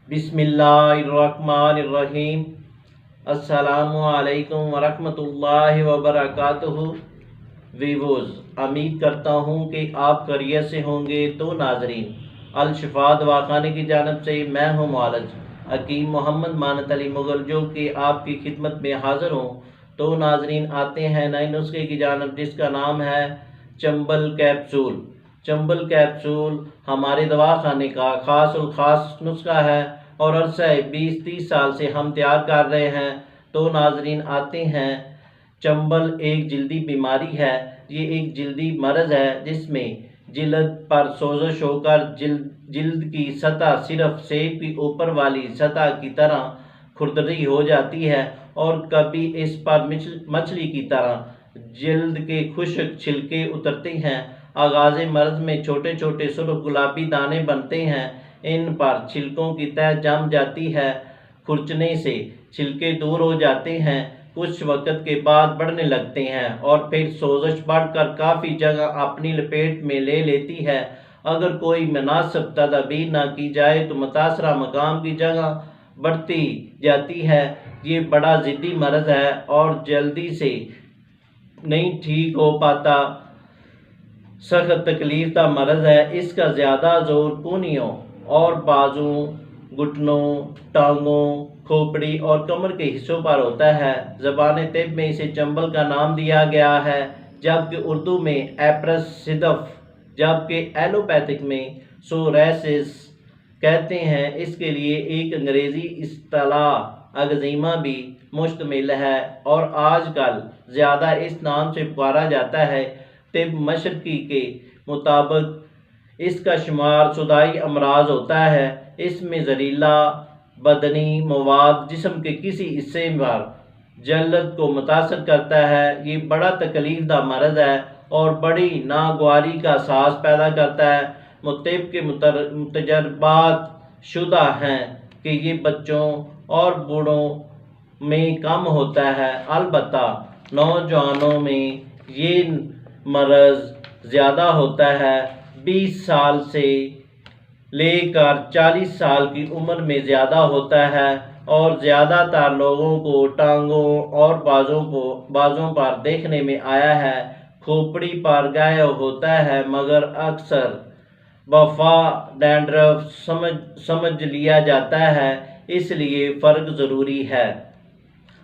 बिस्मिल्लाहिर्रहमानिर्रहीम। अस्सलामु अलैकुम वरहमतुल्लाहि वबरकातुहू। वीवोज़, उम्मीद करता हूँ कि आप खैरियत से होंगे। तो नाजरीन, अल-शिफा दवाखाने की जानब से मैं हूँ मौलज हकीम मोहम्मद मानत अली मुगल, जो कि आपकी खिदमत में हाज़िर हूँ। तो नाजरीन, आते हैं नए नुस्खे की जानब, जिसका नाम है चंबल कैप्सूल। चंबल कैप्सूल हमारे दवाखाने का खास नुस्खा है और अरसा 20-30 साल से हम तैयार कर रहे हैं। तो नाजरीन, आते हैं। चंबल एक जल्दी बीमारी है। ये एक जल्दी मरज़ है जिसमें जिल्द पर सोजश होकर जिल्द की सतह सिर्फ सेब की ऊपर वाली सतह की तरह खुरदरी हो जाती है और कभी इस पर मछली की तरह जिल्द के खुश्क छिलके उतरते हैं। आगाज़े मर्ज में छोटे छोटे सुर्ख गुलाबी दाने बनते हैं। इन पर छिलकों की तह जम जाती है। खुरचने से छिलके दूर हो जाते हैं। कुछ वक्त के बाद बढ़ने लगते हैं और फिर सोजश बढ़कर काफ़ी जगह अपनी लपेट में ले लेती है। अगर कोई मुनासिब तदबीर न की जाए तो मुतासरा मकाम की जगह बढ़ती जाती है। ये बड़ा ज़िद्दी मरज़ है और जल्दी से नहीं ठीक हो पाता। सख्त तकलीफ का मरज़ है। इसका ज़्यादा जोर कूहनियों और बाजुओं, घुटनों, टांगों, खोपड़ी और कमर के हिस्सों पर होता है। ज़बान तिब में इसे चंबल का नाम दिया गया है, जबकि उर्दू में एप्रस सिदफ, जबकि एलोपैथिक में सोरेसिस कहते हैं। इसके लिए एक अंग्रेज़ी इस्तलाह अग्जिमा भी मुश्तमिल है और आजकल ज़्यादा इस नाम से पुकारा जाता है। तिब मशरकी के मुताबिक इसका शुमार सुदाई अमराज होता है। इसमें जहरीला बदनी मवाद जिस्म के किसी हिस्से पर जल्द को मुतासर करता है। ये बड़ा तकलीफ दा मरज़ है और बड़ी नागवारी का एहसास पैदा करता है। मुतब के तजर्बात शुदा हैं कि ये बच्चों और बूढ़ों में कम होता है, अलबत्ता नौजवानों में ये मरज़ ज़्यादा होता है। 20 साल से लेकर 40 साल की उम्र में ज़्यादा होता है और ज़्यादातर लोगों को टांगों और बाजों पर देखने में आया है। खोपड़ी पर गायब होता है, मगर अक्सर वफा डैंड्रफ समझ लिया जाता है, इसलिए फ़र्क ज़रूरी है।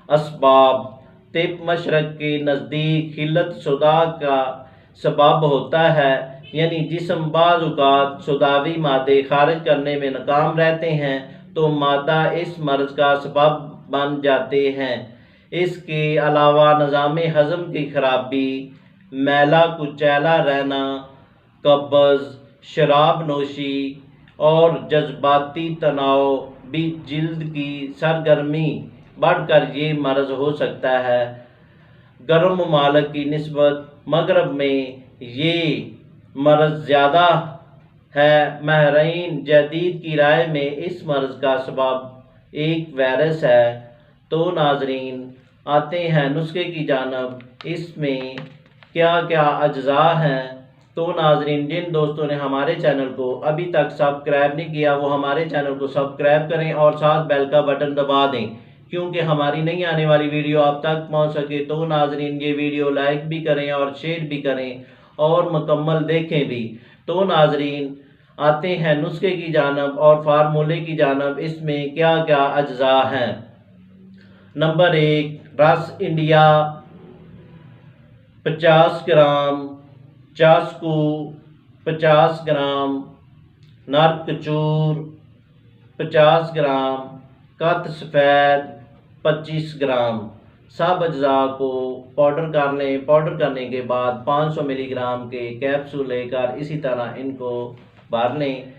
असबाब: तिब मशरक के नज़दीक खिलत सुदा का सबब होता है, यानी जिस्म बाज़ औक़ात सुदावी मादे खारिज करने में नाकाम रहते हैं तो मादा इस मर्ज़ का सबब बन जाते हैं। इसके अलावा निज़ाम हज़म की खराबी, मैला कुचैला रहना, कब्ज़, शराब नोशी और जज्बाती तनाव भी जिल्द की सरगर्मी बढ़कर ये मरज़ हो सकता है। गर्म ममालिक की निस्बत मगरब में ये मरज़ ज़्यादा है। माहिरीन जदीद की राय में इस मरज़ का सबब एक वायरस है। तो नाजरीन, आते हैं नुस्खे की जानब। इसमें क्या क्या अज्जा हैं। तो नाजरीन, जिन दोस्तों ने हमारे चैनल को अभी तक सब्सक्राइब नहीं किया वो हमारे चैनल को सब्सक्राइब करें और साथ बेल का बटन दबा दें, क्योंकि हमारी नई आने वाली वीडियो आप तक पहुंच सके। तो नाजरीन, ये वीडियो लाइक भी करें और शेयर भी करें और मुकम्मल देखें भी। तो नाजरीन, आते हैं नुस्खे की जानब और फार्मूले की जानब। इसमें क्या क्या अज्जा हैं। नंबर 1, रस इंडिया 50 ग्राम, चास्कू 50 ग्राम, नर कचूर 50 ग्राम, कत सफ़ेद 25 ग्राम। सब अज्जा को पाउडर कर लें। पाउडर करने के बाद 500 मिलीग्राम के कैप्सूल लेकर इसी तरह इनको भर लें।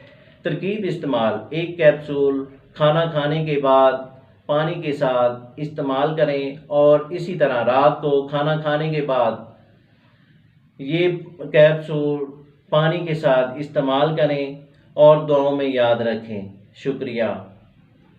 तरकीब इस्तेमाल: एक कैप्सूल खाना खाने के बाद पानी के साथ इस्तेमाल करें और इसी तरह रात को खाना खाने के बाद ये कैप्सूल पानी के साथ इस्तेमाल करें और दुआओं में याद रखें। शुक्रिया।